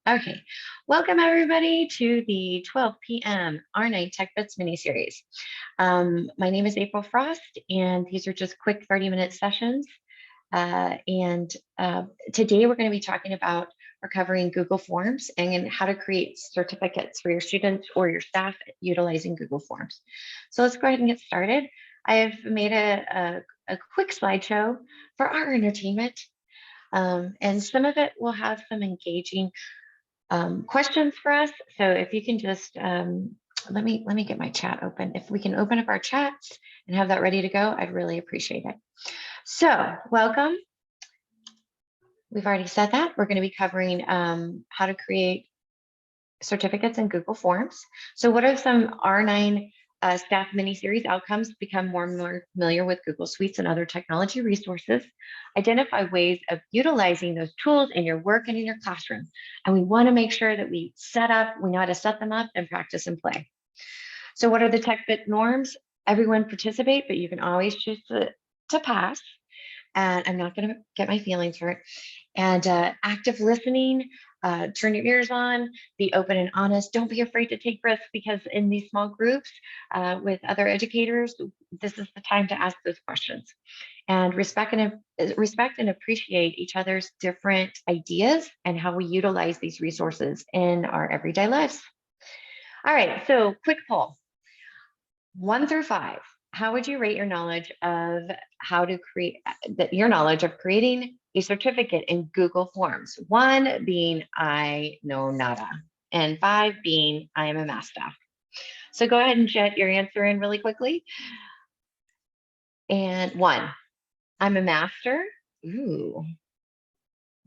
Okay, welcome everybody to the 12 p.m. R9 Tech Bits mini-series. My name is April Frost, and these are just quick 30-minute sessions. Today we're going to be talking about recovering Google Forms and how to create certificates for your students or your staff utilizing Google Forms. So let's go ahead and get started. I've made a quick slideshow for our entertainment, and some of it will have some engaging questions for us. So if you can just let me get my chat open. If we can open up our chats and have that ready to go, I'd really appreciate it. So welcome. We've already said that. We're going to be covering how to create certificates in Google Forms. So what are some R9 staff mini-series outcomes? Become more and more familiar with Google Suites and other technology resources. Identify ways of utilizing those tools in your work and in your classroom. And we want to make sure that we know how to set them up and practice and play. So what are the TechBit norms? Everyone participate, but you can always choose to pass. And I'm not going to get my feelings hurt. And active listening, turn your ears on, be open and honest. Don't be afraid to take risks, because in these small groups with other educators, this is the time to ask those questions. And respect and appreciate each other's different ideas and how we utilize these resources in our everyday lives. All right, so quick poll. 1 through 5. How would you rate your knowledge of creating a certificate in Google Forms? 1 being I know nada, and 5 being I am a math staff. So go ahead and jet your answer in really quickly. And 1, I'm a master. Ooh,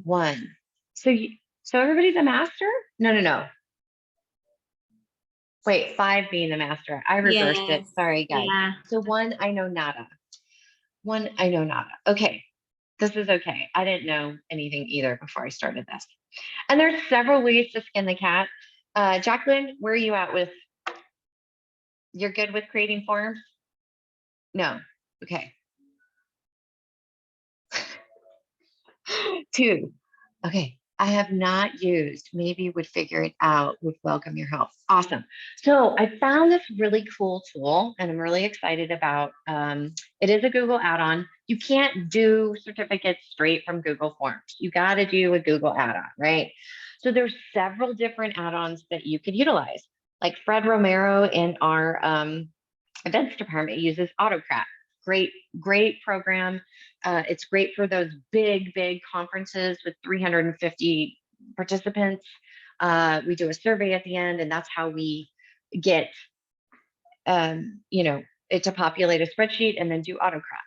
1. So everybody's a master? No. Wait, 5 being the master. I reversed it. Sorry, guys. Yeah. So 1, I know nada. 1, I know nada. Okay, this is okay. I didn't know anything either before I started this. And there's several ways to skin the cat. Jacqueline, where are you at with? You're good with creating forms? No. Okay. 2. Okay. I have not used, maybe would figure it out, would welcome your help. Awesome. So I found this really cool tool, and I'm really excited about. It is a Google add-on. You can't do certificates straight from Google Forms. You got to do a Google add-on, right? So there's several different add-ons that you could utilize. Like Fred Romero in our events department uses Autocrat. Great program. It's great for those big conferences with 350 participants. We do a survey at the end, and that's how we get it to populate a spreadsheet and then do Autocrat.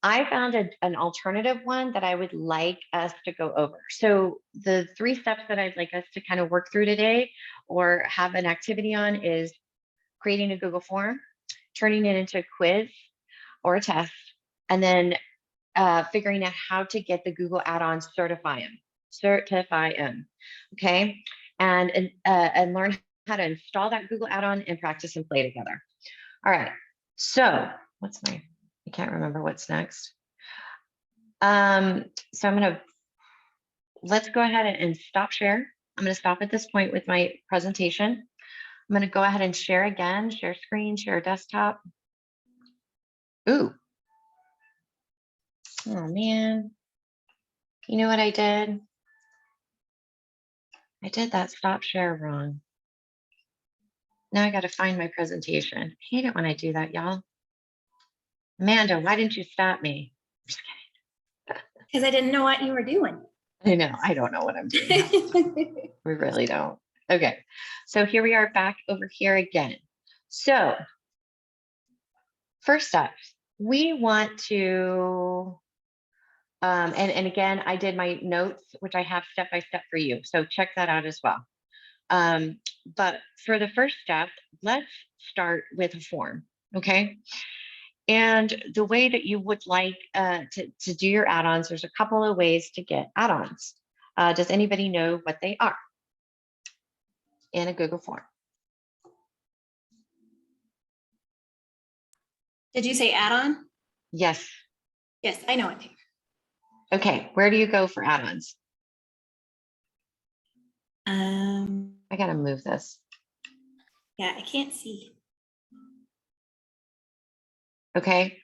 I found an alternative one that I would like us to go over. So the 3 steps that I'd like us to kind of work through today or have an activity on is creating a Google form, turning it into a quiz or a test, and then figuring out how to get the Google add-ons, certify them, okay? And learn how to install that Google add-on and practice and play together. All right, so I can't remember what's next. So let's go ahead and stop share. I'm gonna stop at this point with my presentation. I'm gonna go ahead and share again, share screen, share desktop. Ooh. Oh man. You know what I did? I did that stop share wrong. Now I got to find my presentation. I hate it when I do that, y'all. Amanda, why didn't you stop me? I'm just kidding. Because I didn't know what you were doing. I know. I don't know what I'm doing. We really don't. Okay. So here we are back over here again. So first up, we want to, and again, I did my notes, which I have step by step for you. So check that out as well. But for the first step, let's start with a form, okay? And the way that you would like to do your add-ons, there's a couple of ways to get add-ons. Does anybody know what they are in a Google form? Did you say add-on? Yes. Yes, I know it. Okay, where do you go for add-ons? I gotta move this. Yeah, I can't see. Okay.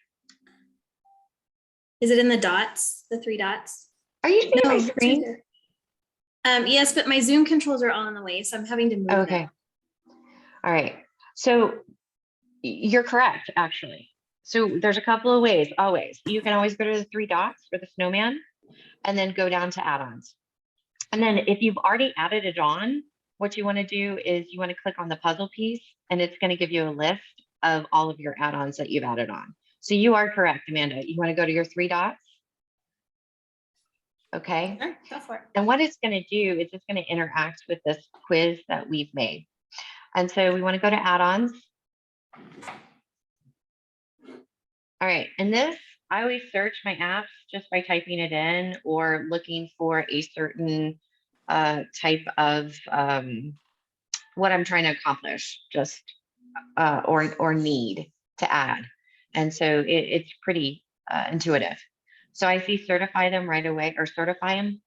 Is it in the dots, the 3 dots? Are you seeing my it's right screen? there. Yes, but my Zoom controls are all in the way, so I'm having to move Okay. them. All right. So you're correct, actually. So there's a couple of ways, always. You can always go to the 3 dots for the snowman and then go down to add-ons. And then if you've already added it on, what you want to do is you want to click on the puzzle piece and it's going to give you a list of all of your add-ons that you've added on. So you are correct, Amanda. You want to go to your 3 dots. Okay. Sure, go for it. And what it's going to do is it's going to interact with this quiz that we've made. And so we want to go to add-ons. All right. And this, I always search my apps just by typing it in or looking for a certain type of what I'm trying to accomplish, just or need to add. And so it's pretty intuitive. So I see certify them right away or certify them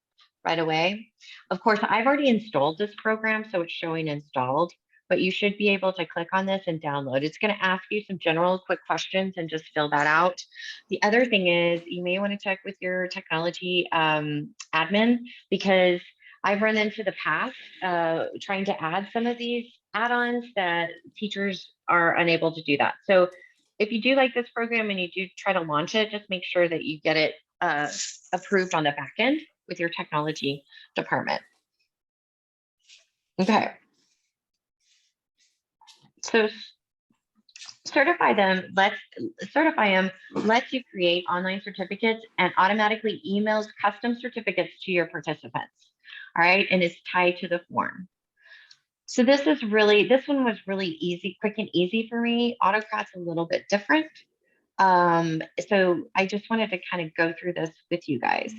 right away. Of course, I've already installed this program, so it's showing installed, but you should be able to click on this and download. It's going to ask you some general quick questions and just fill that out. The other thing is you may want to check with your technology admin because I've run into the past trying to add some of these add-ons that teachers are unable to do that. So if you do like this program and you do try to launch it, just make sure that you get it approved on the back end with your technology department. Okay. So certify them lets you create online certificates and automatically emails custom certificates to your participants. All right, and it's tied to the form. So this one was really easy, quick and easy for me. Autocrat's a little bit different. So I just wanted to kind of go through this with you guys.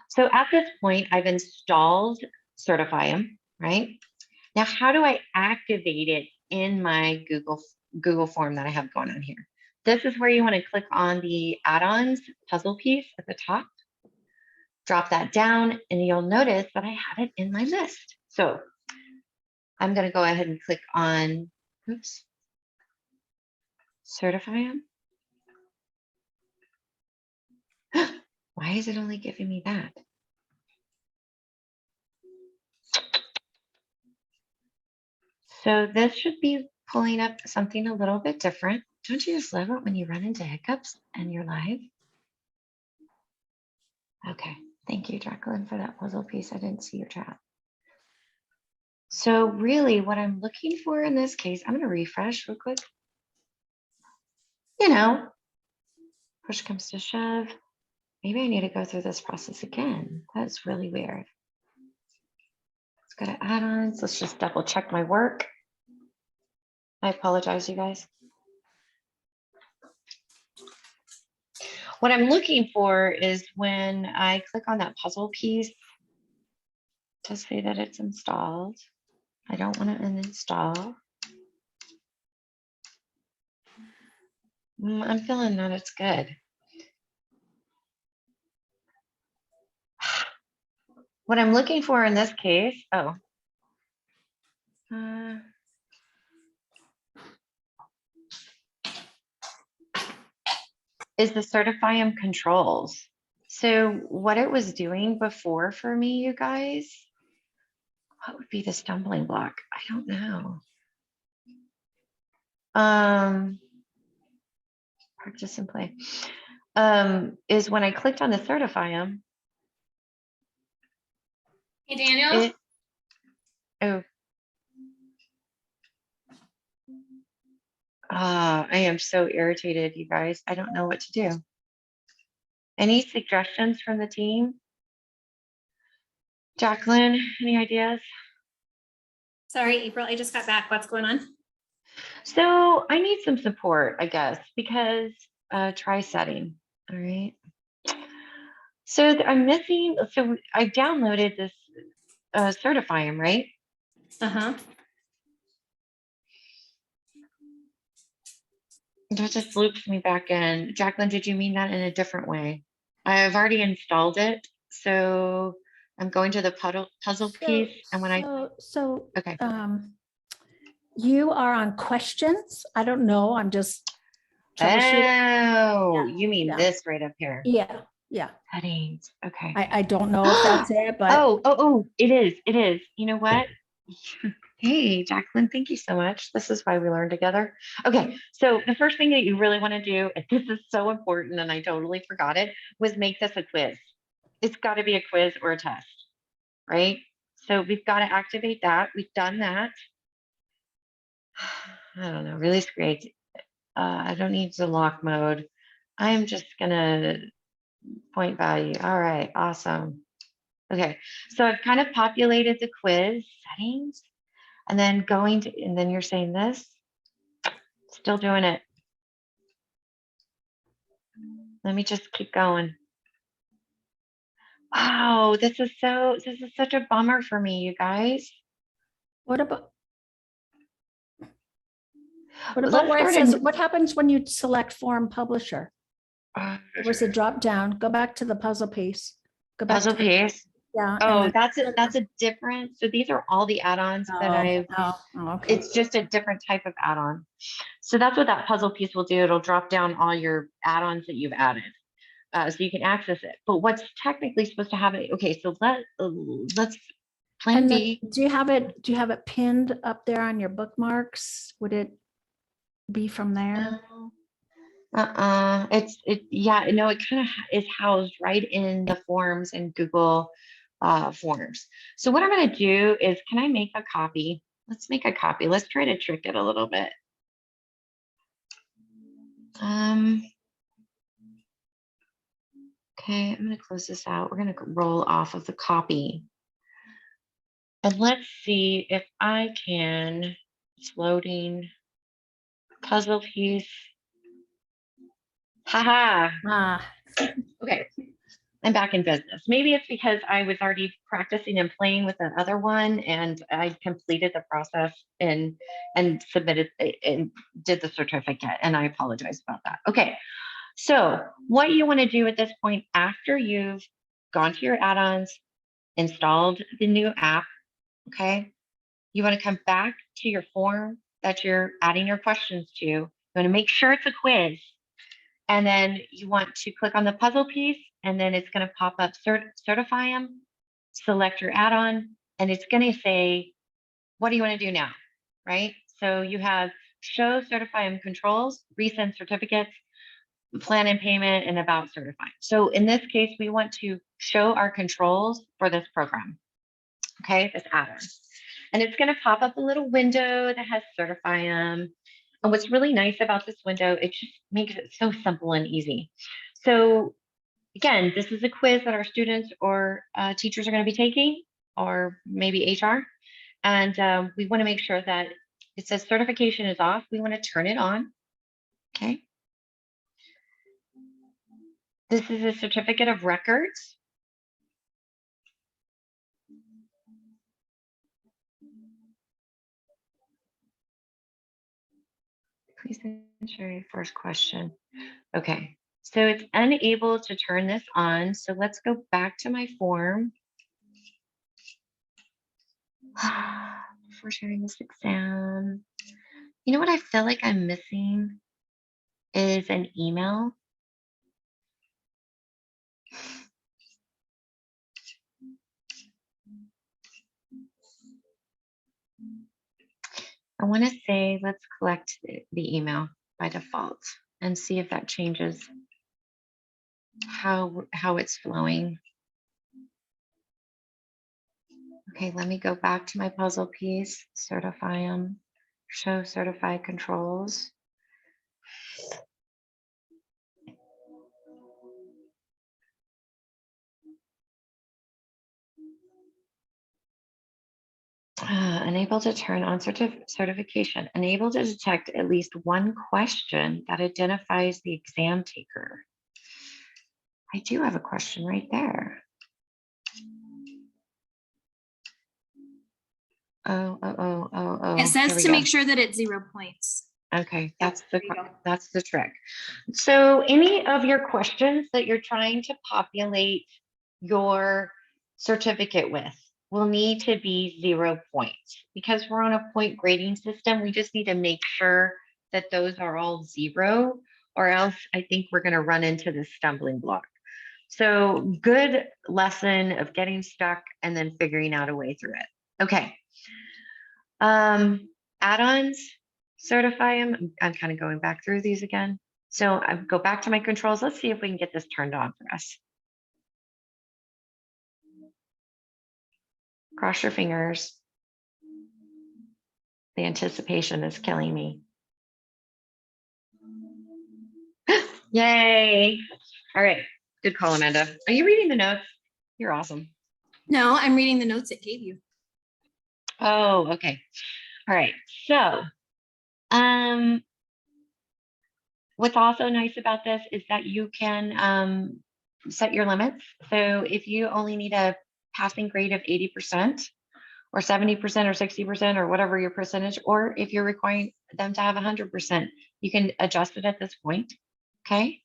So at this point, I've installed Certifium, right? Now, how do I activate it in my Google form that I have going on here? This is where you want to click on the add-ons puzzle piece at the top, drop that down, and you'll notice that I have it in my list. So I'm going to go ahead and click on, oops, Certifium. Why is it only giving me that? So this should be pulling up something a little bit different. Don't you just love it when you run into hiccups and you're live? Okay, thank you, Jacqueline, for that puzzle piece. I didn't see your chat. So really what I'm looking for in this case, I'm gonna refresh real quick. You know, push comes to shove. Maybe I need to go through this process again. That's really weird. Let's go to add-ons. Let's just double check my work. I apologize, you guys. What I'm looking for is when I click on that puzzle piece to say that it's installed. I don't want to uninstall. I'm feeling that it's good. What I'm looking for in this case, is the Certifium controls. So what it was doing before for me, you guys, what would be the stumbling block? I don't know. Practice and play. Is when I clicked on the Certifium. Hey, Daniel. I am so irritated, you guys. I don't know what to do. Any suggestions from the team? Jacqueline, any ideas? Sorry, April, I just got back. What's going on? So I need some support, I guess, because try setting. All right. So I'm missing. So I downloaded this Certifium, right? Uh-huh. That just loops me back in. Jacqueline, did you mean that in a different way? I've already installed it. So I'm going to the puzzle piece. And when okay. You are on questions. I don't know. I'm just troubleshooting. Oh, you mean yeah. this right up here? Yeah. Yeah. Settings. Okay. I don't know if that's it, but oh, it is. It is. You know what? Hey, Jacqueline, thank you so much. This is why we learn together. Okay, so the first thing that you really want to do, and this is so important, and I totally forgot it, was make this a quiz. It's got to be a quiz or a test, right? So we've got to activate that. We've done that. I don't know, release create. I don't need the lock mode. I'm just gonna point value. All right, awesome. Okay, so I've kind of populated the quiz settings. And then and then you're saying this, still doing it. Let me just keep going. Wow, this is such a bummer for me, you guys. what about where it says, what happens when you select form publisher? Where's the drop down? Go back to the puzzle piece. Go back puzzle piece. Yeah. Oh, that's a different. So these are all the add-ons that I've. Okay. It's just a different type of add-on. So that's what that puzzle piece will do. It'll drop down all your add-ons that you've added, so you can access it. But what's technically supposed to happen? Okay, so let's plan B. Do you have it pinned up there on your bookmarks? Would it be from there? Yeah, no, it kind of is housed right in the forms in Google Forms. So what I'm going to do is, can I make a copy? Let's make a copy. Let's try to trick it a little bit. Okay, I'm going to close this out. We're going to roll off of the copy. And let's see if I can, it's loading, puzzle piece. Haha. Okay, I'm back in business. Maybe it's because I was already practicing and playing with the other one, and I completed the process and submitted and did the certificate, and I apologize about that. Okay, so what you want to do at this point, after you've gone to your add-ons, installed the new app, okay, you want to come back to your form that you're adding your questions to. You want to make sure it's a quiz. And then you want to click on the puzzle piece, and then it's going to pop up certify them, select your add-on, and it's going to say, what do you want to do now, right? So you have show, certify, and controls, resend certificates, plan and payment, and about certifying. So in this case, we want to show our controls for this program, okay, this add-on. And it's going to pop up a little window that has certify them. And what's really nice about this window, it just makes it so simple and easy. So again, this is a quiz that our students or teachers are going to be taking, or maybe HR. And we want to make sure that it says certification is off. We want to turn it on. Okay. This is a certificate of records. Please ensure your first question. Okay, so it's unable to turn this on. So let's go back to my form. Before sharing this exam. You know what I feel like I'm missing is an email. I want to say, let's collect the email by default and see if that changes how it's flowing. Okay, let me go back to my puzzle piece, certify them, show certified controls. Unable to turn on certification, unable to detect at least one question that identifies the exam taker. I do have a question right there. Oh. It says to make sure that it's 0 points. Okay, There you go. that's the trick. So any of your questions that you're trying to populate your certificate with will need to be 0 points because we're on a point grading system. We just need to make sure that those are all 0, or else I think we're going to run into this stumbling block. So good lesson of getting stuck and then figuring out a way through it. Okay. Add-ons, certify them. I'm kind of going back through these again. So I go back to my controls. Let's see if we can get this turned on for us. Cross your fingers. The anticipation is killing me. Yay. All right. Good call, Amanda. Are you reading the notes? You're awesome. No, I'm reading the notes it gave you. Oh, okay. All right. So, what's also nice about this is that you can set your limits. So if you only need a passing grade of 80% or 70% or 60% or whatever your percentage, or if you're requiring them to have 100%, you can adjust it at this point. Okay.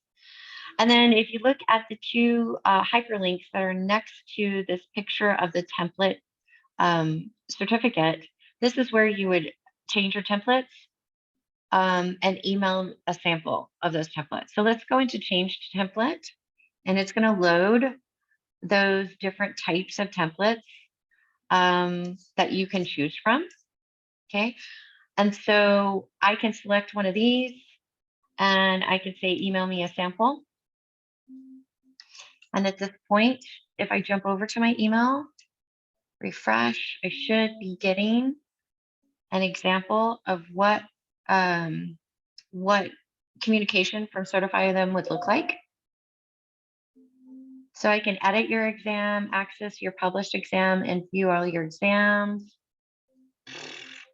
And then if you look at the 2 hyperlinks that are next to this picture of the template certificate, this is where you would change your templates and email a sample of those templates. So let's go into change to template, and it's going to load those different types of templates that you can choose from. Okay. And so I can select one of these and I can say, email me a sample. And at this point, if I jump over to my email, refresh, I should be getting an example of what communication from Certify Them would look like. So I can edit your exam, access your published exam, and view all your exams.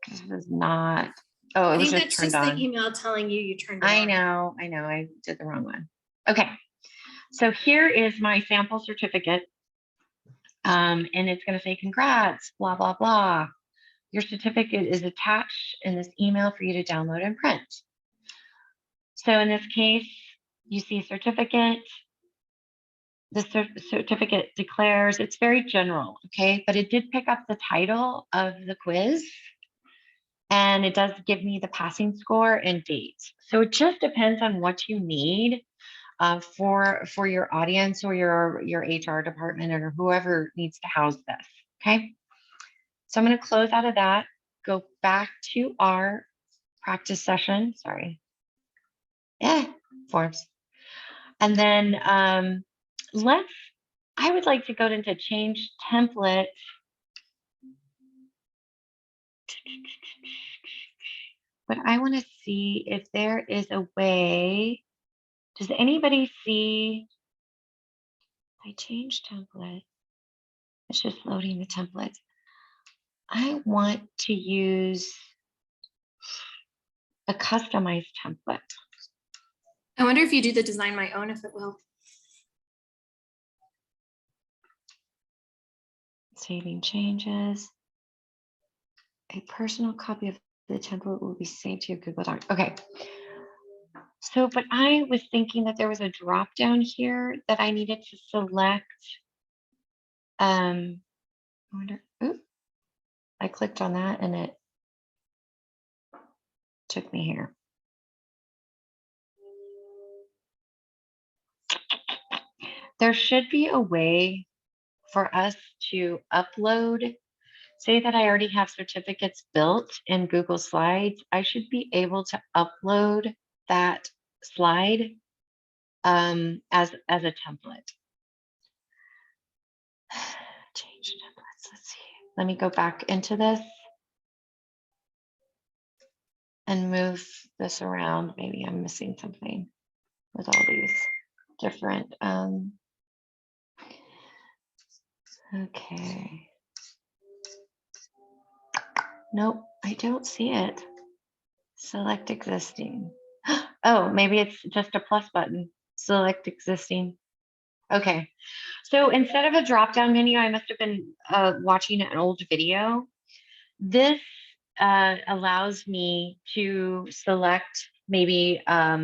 This is not, oh, it was just turned on. The email telling you turned it on. I know, I did the wrong one. Okay, so here is my sample certificate. And it's going to say, congrats, blah, blah, blah. Your certificate is attached in this email for you to download and print. So in this case, you see certificate. The certificate declares, it's very general, okay? But it did pick up the title of the quiz. And it does give me the passing score and dates. So it just depends on what you need for your audience or your HR department or whoever needs to house this, okay? So I'm going to close out of that, go back to our practice session, forms. And then I would like to go into change template. But I want to see if there is a way. Does anybody see? I change template. It's just loading the template. I want to use a customized template. I wonder if you do the design my own, if it will. Saving changes. A personal copy of the template will be saved to your Google Doc. Okay. So, but I was thinking that there was a drop down here that I needed to select. I wonder, oops, I clicked on that and it took me here. There should be a way for us to upload. Say that I already have certificates built in Google Slides. I should be able to upload that slide as a template. Change templates. Let's see. Let me go back into this and move this around. Maybe I'm missing something with all these different. Okay. Nope, I don't see it. Select existing. Oh, maybe it's just a plus button. Select existing. Okay. So instead of a drop-down menu, I must have been watching an old video. This allows me to select maybe a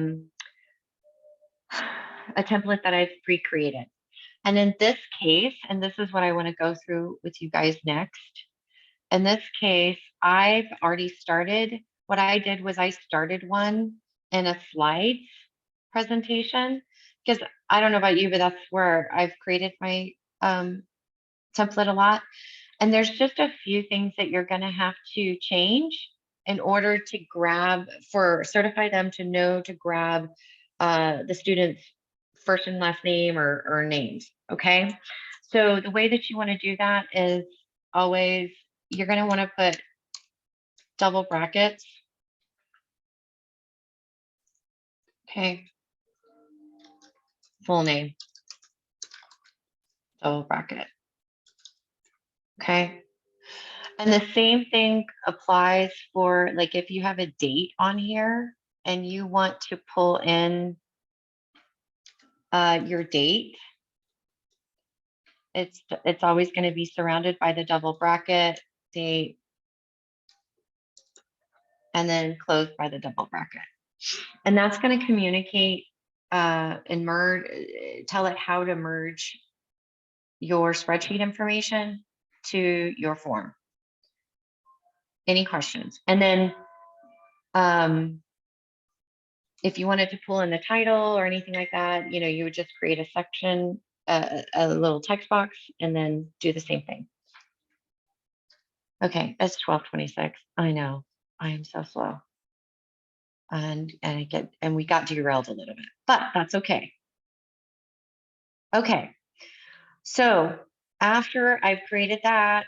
template that I've pre-created. And in this case, and this is what I want to go through with you guys next. In this case, I've already started. What I did was I started one in a slides presentation, because I don't know about you, but that's where I've created my template a lot. And there's just a few things that you're going to have to change in order to grab, for certify them to know to grab the student's first and last name or names. Okay. So the way that you want to do that is always, you're going to want to put double brackets. Okay. Full name, double bracket. Okay. And the same thing applies for, like, if you have a date on here and you want to pull in your date, it's always going to be surrounded by the double bracket, date, and then closed by the double bracket. And that's going to communicate and merge, tell it how to merge your spreadsheet information to your form. Any questions? And then if you wanted to pull in the title or anything like that, you would just create a section, a little text box, and then do the same thing. Okay, it's 12:26. I know, I am so slow. And we got derailed a little bit, but that's okay. Okay, so after I've created that,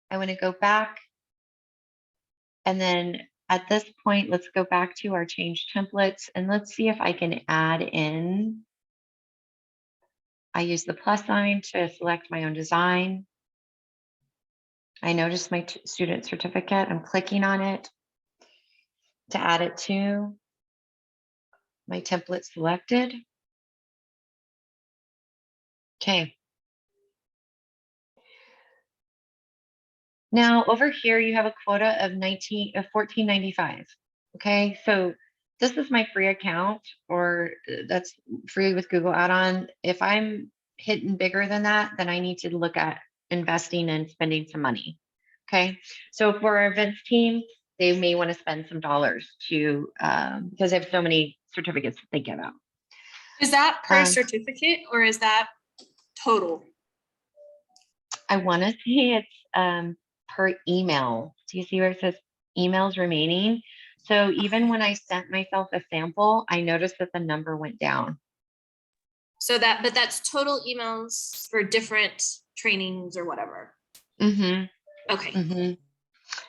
I want to go back. And then at this point, let's go back to our change templates and let's see if I can add in. I use the plus sign to select my own design. I noticed my student certificate. I'm clicking on it to add it to my template selected. Okay. Now over here, you have a quota of $14.95. Okay, so this is my free account, or that's free with Google add-on. If I'm hitting bigger than that, then I need to look at investing and spending some money. Okay, so for our events team, they may want to spend some dollars to, because they have so many certificates that they give out. Is that per certificate or is that total? I want to say it's per email. Do you see where it says emails remaining? So even when I sent myself a sample, I noticed that the number went down. So but that's total emails for different trainings or whatever. Mm-hmm. Okay. Mm-hmm.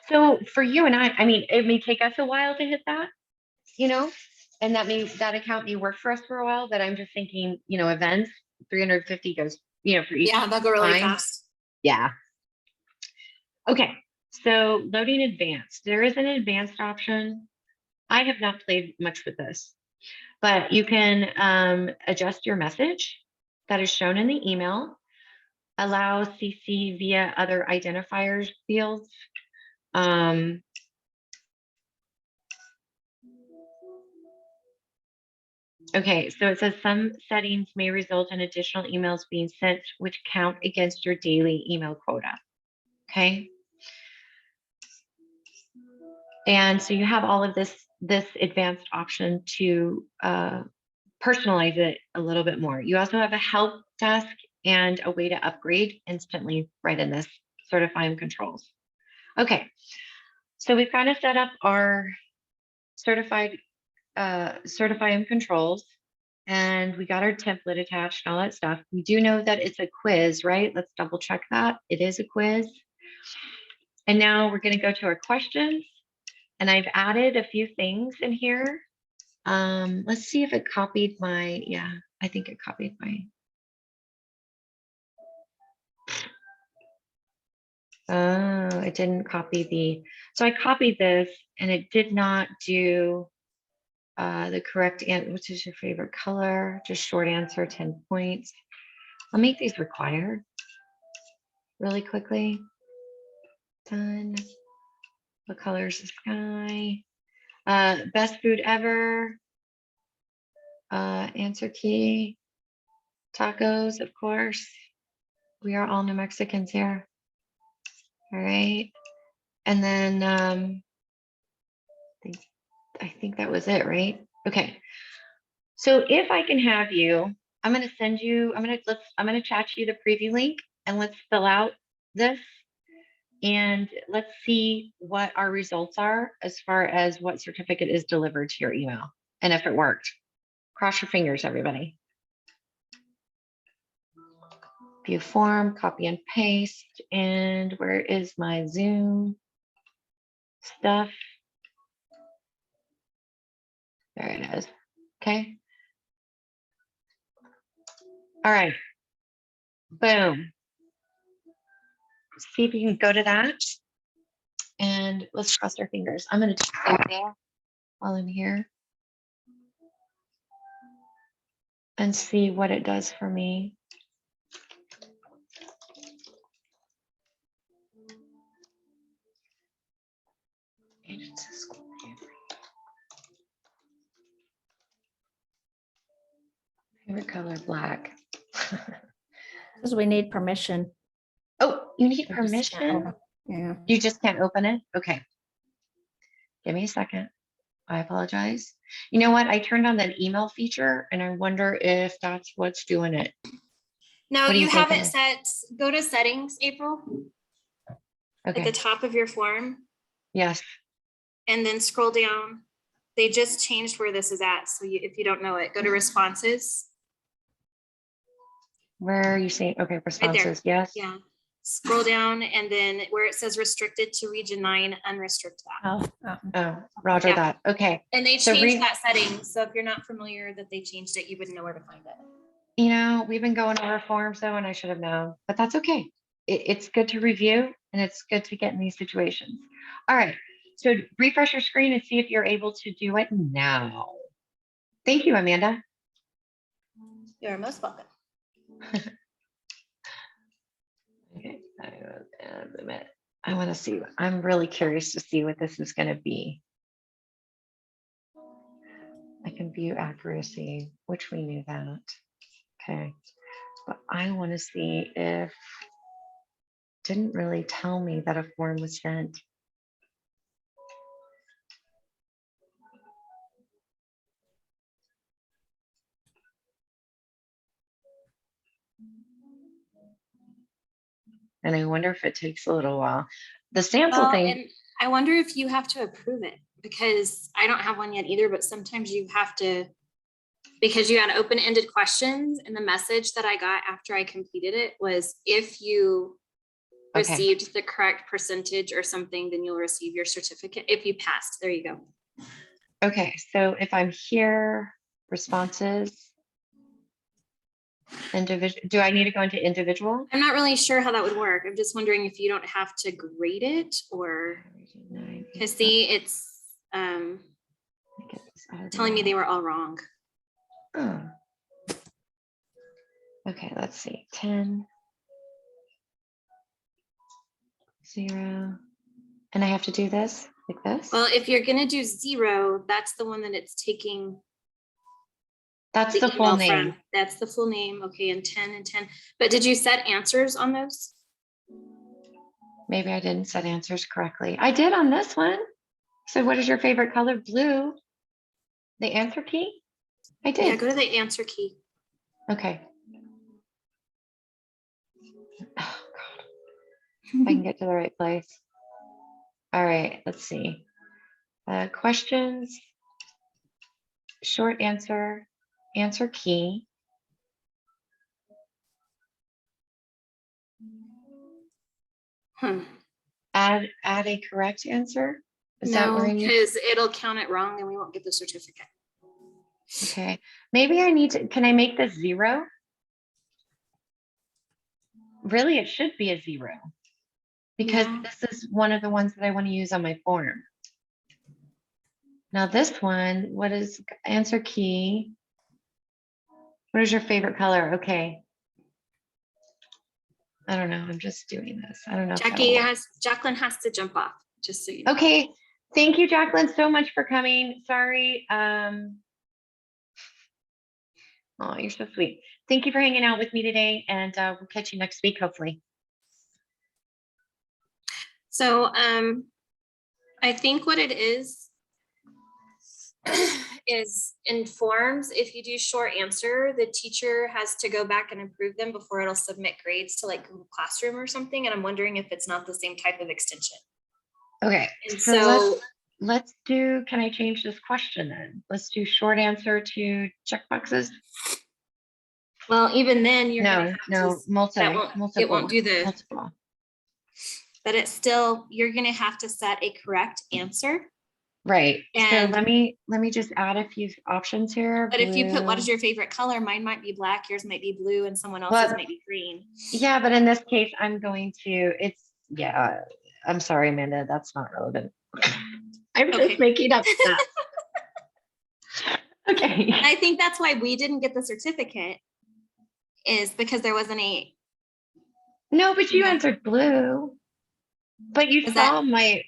So for you and I mean, it may take us a while to hit that, and that account may work for us for a while, but I'm just thinking, events, 350 goes, for each. Yeah, they'll go really fast. Yeah. Okay. So loading advanced, there is an advanced option. I have not played much with this, but you can adjust your message that is shown in the email, allow CC via other identifiers fields. Okay, so it says some settings may result in additional emails being sent, which count against your daily email quota. Okay. And so you have all of this advanced option to personalize it a little bit more. You also have a help desk and a way to upgrade instantly right in this certifying controls. Okay, so we've kind of set up our certifying controls, and we got our template attached and all that stuff. We do know that it's a quiz, right? Let's double check that. It is a quiz. And now we're going to go to our questions. And I've added a few things in here. Let's see if it copied my, yeah, I think it copied my. Oh, it didn't copy so I copied this and it did not do the correct answer. Which is your favorite color? Just short answer, 10 points. I'll make these required really quickly. Done. What color is the sky? Best food ever. Answer key. Tacos, of course. We are all New Mexicans here. All right. And then I think that was it, right? Okay. So if I can have you, I'm going to send you, I'm going to chat you the preview link, and let's fill out this and let's see what our results are as far as what certificate is delivered to your email and if it worked. Cross your fingers, everybody. View form, copy and paste. And where is my Zoom stuff? There it is. Okay. All right. Boom. See if you can go to that. And let's cross our fingers. I'm going to do the same thing while I'm here and see what it does for me. Favorite color, black. Because we need permission. Oh, you need We just can't permission? open- Yeah. You just can't open it? Okay. Give me a second. I apologize. You know what? I turned on that email feature and I wonder if that's what's doing it. No, What do you you have think, it set, go to settings, April, at the Okay. top of your form, Yes. and then scroll down. They just changed where this is at. So if you don't know it, go to responses. Where are you seeing? Okay. Responses. Yes. Yeah. Scroll down, and then where it says restricted to region 9, unrestrict that. Oh, Roger Yeah. that. Okay. And they So changed that setting. So if you're not familiar that they changed it, you wouldn't know where to find it. You know, we've been going over forms though, and I should have known, but that's okay. It's good to review and it's good to get in these situations. All right. So refresh your screen and see if you're able to do it now. Thank you, Amanda. You're most welcome. Okay. I want to see. I'm really curious to see what this is going to be. I can view accuracy, which we knew that. Okay. But I want to see if didn't really tell me that a form was sent. And I wonder if it takes a little while. The sample thing. And I wonder if you have to approve it, because I don't have one yet either, but sometimes you have to, because you had open-ended questions, and the message that I got after I completed it was if you received the correct percentage or something, then you'll receive your certificate if you passed. There you go. Okay, so if I'm here, responses, individual, do I need to go into individual? I'm not really sure how that would work. I'm just wondering if you don't have to grade it, or because see, it's telling me they were all wrong. Oh. Okay, let's see. 10, 0. And I have to do this like this? Well, if you're gonna do 0, that's the one that it's taking. That's the full email name. from. That's the full name. Okay, and 10 and 10. But did you set answers on those? Maybe I didn't set answers correctly. I did on this one. So what is your favorite color? Blue. The answer key? I did. Yeah, go to the answer key. Okay. Oh, God. If I can get to the right place. All right, let's see. Questions, short answer, answer key. Add a correct answer. Is that No, where I need? because it'll count it wrong and we won't get the certificate. Okay, maybe I need to, can I make this 0? Really, it should be a 0 because this is one of the ones that I want to use on my form. Now this one, what is answer key? What is your favorite color? Okay. I don't know. I'm just doing this. I don't know. Jacqueline has to jump off. just so you know. Okay. Thank you, Jacqueline, so much for coming. Sorry. Oh, you're so sweet. Thank you for hanging out with me today, and we'll catch you next week, hopefully. So I think what it is in forms, if you do short answer, the teacher has to go back and approve them before it'll submit grades to like Google Classroom or something. And I'm wondering if it's not the same type of extension. Okay. And So let's do, can I change this question then? Let's do short answer to checkboxes. Well, even then you're No, multiple. it won't do the multiple. But it's still, you're gonna have to set a correct answer. Right. And so let me just add a few options here. But if you put what is your favorite color, mine might be black, yours might be blue, and someone else's might be green. Yeah, but in this case, I'm going to, I'm sorry, Amanda, that's not relevant. I'm just making up stuff. Okay. I think that's why we didn't get the certificate, is because there wasn't a. No, but you answered blue. But you saw my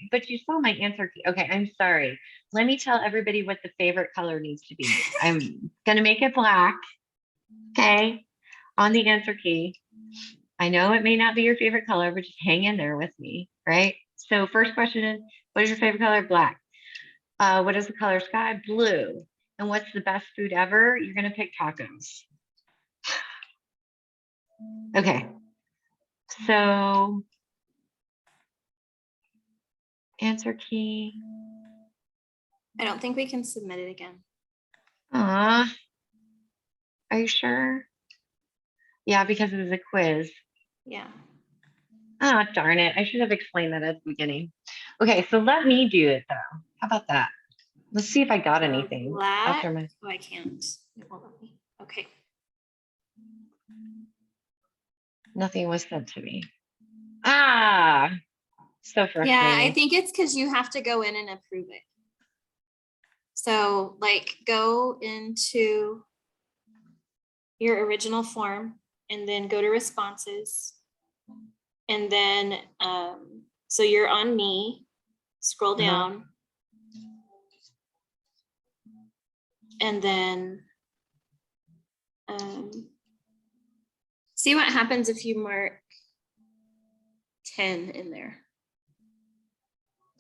answer key. Okay, I'm sorry. Let me tell everybody what the favorite color needs to be. I'm gonna make it black. Okay, on the answer key. I know it may not be your favorite color, but just hang in there with me, right? So first question is, what is your favorite color? Black. What is the color sky? Blue. And what's the best food ever? You're gonna pick tacos. Okay. So answer key. I don't think we can submit it again. Are you sure? Yeah, because it was a quiz. Yeah. Ah, darn it. I should have explained that at the beginning. Okay, so let me do it though. How about that? Let's see if I got anything. Black. Oh, I can't. It won't let me. Okay. Nothing was said to me. Ah, so frustrating. Yeah, I think it's because you have to go in and approve it. So like go into your original form and then go to responses. And then, so you're on me, scroll down. And then see what happens if you mark 10 in there.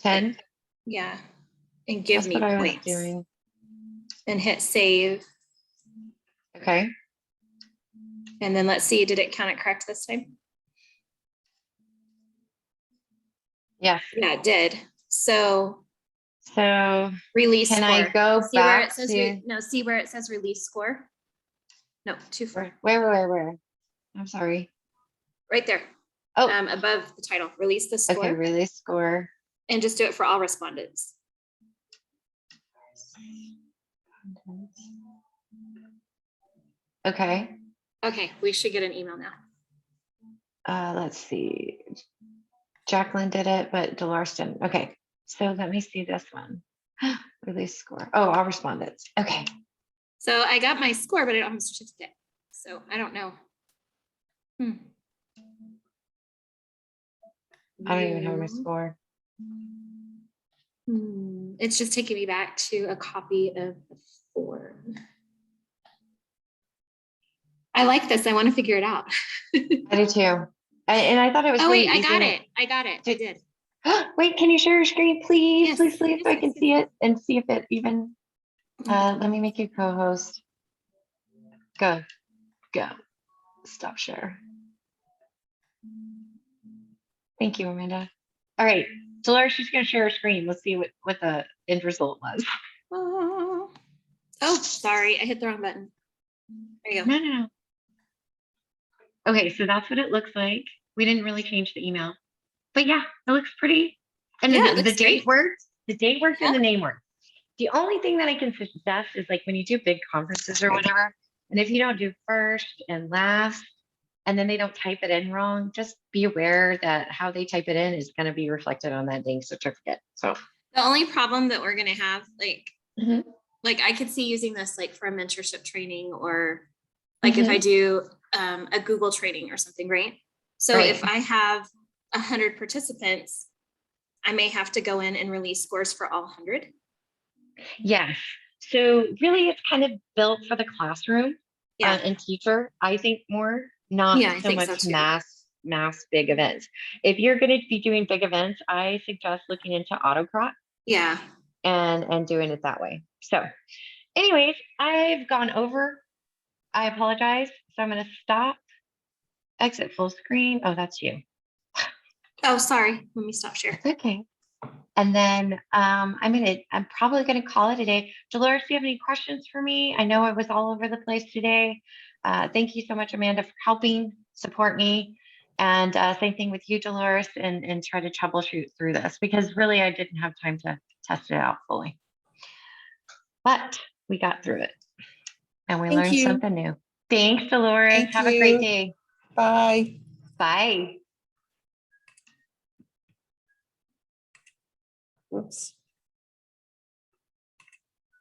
10? Yeah. And give That's me what I was points. doing. And hit save. Okay. And then let's see, did it count it correct this time? Yes. Yeah, it did. So release can score. I go see back where it says to see where it says release score? No, too far. Where? I'm sorry. Right there. Oh, above the title, release the score. Okay, release score. And just do it for all respondents. Okay. Okay, we should get an email now. Let's see. Jacqueline did it, but Dolores didn't. Okay, so let me see this one. Release score. Oh, all respondents. Okay. So I got my score, but I don't have a certificate. So I don't know. I don't even have my score. It's just taking me back to a copy of the form. I like this. I want to figure it out. I do too. And I thought it was. Oh wait, I got it. I did. Wait, can you share your screen, please? Yes, please, so I can see it and see if it even. Let me make you co-host. Go. Stop share. Thank you, Amanda. All right, Dolores, she's going to share her screen. Let's see what the end result was. Oh, sorry, I hit the wrong button. There you go. No. Okay, so that's what it looks like. We didn't really change the email, but yeah, it looks pretty. And the date works. The date works and the name works. The only thing that I can suggest is like when you do big conferences or whatever, and if you don't do first and last, and then they don't type it in wrong, just be aware that how they type it in is going to be reflected on that dang certificate. So the only problem that we're going to have, like I could see using this like for a mentorship training or like if I do a Google training or something, right? So if I have 100 participants, I may have to go in and release scores for all 100. Yes. So really it's kind of built for the classroom Yeah. and teacher, I think more, not Yeah, I so think so much too. mass big events. If you're going to be doing big events, I suggest looking into autocrat Yeah. and doing it that way. So anyways, I've gone over. I apologize. So I'm going to stop, exit full screen. Oh, that's you. Oh, sorry. Let me stop share. It's okay. And then I'm probably gonna call it a day. Dolores, do you have any questions for me? I know I was all over the place today. Thank you so much, Amanda, for helping support me. And same thing with you, Dolores, and try to troubleshoot through this because really I didn't have time to test it out fully. But we got through it and we learned something new. Thanks, Dolores. Thank Have a great you. day. Bye. Bye. Whoops.